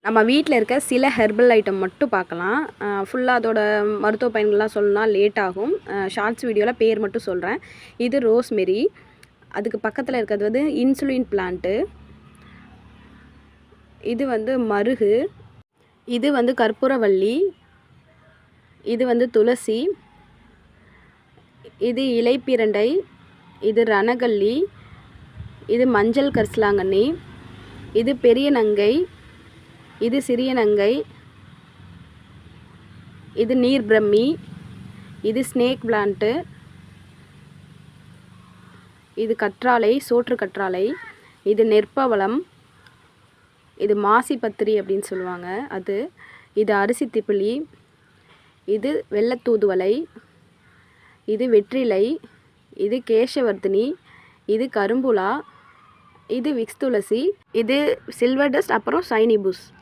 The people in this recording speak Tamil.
நம்ம வீட்டில் இருக்க சில ஹெர்பல் ஐட்டம் மட்டும் பார்க்கலாம். ஃபுல்லாக அதோட மருத்துவ பயன்கள்லாம் சொல்லணும்னா லேட் ஆகும். ஷார்ட்ஸ் வீடியோவில் பேர் மட்டும் சொல்கிறேன். இது ரோஸ்மெரி. அதுக்கு பக்கத்தில் இருக்கிறது வந்து இன்சுலின் பிளான்ட்டு. இது வந்து மருகு. இது வந்து கற்பூரவள்ளி. இது வந்து துளசி. இது இலைப்பிரண்டை. இது ரணகல்லி. இது மஞ்சள் கரிசலாங்கண்ணி. இது பெரிய நங்கை. இது சிறிய நங்கை. இது நீர் பிரம்மி. இது ஸ்னேக் பிளான்ட்டு. இது கற்றாழை, சோற்று கற்றாழை. இது நெற்பவளம். இது மாசி பத்திரி அப்படின்னு சொல்லுவாங்க அது. இது அரிசி திப்பிலி. இது வெள்ளத்தூதுவளை. இது வெற்றிலை. இது கேசவர்த்தினி. இது கரும்புலா. இது விக்ஸ் துளசி. இது சில்வர் டஸ்ட், அப்புறம் சைனி புஷ்.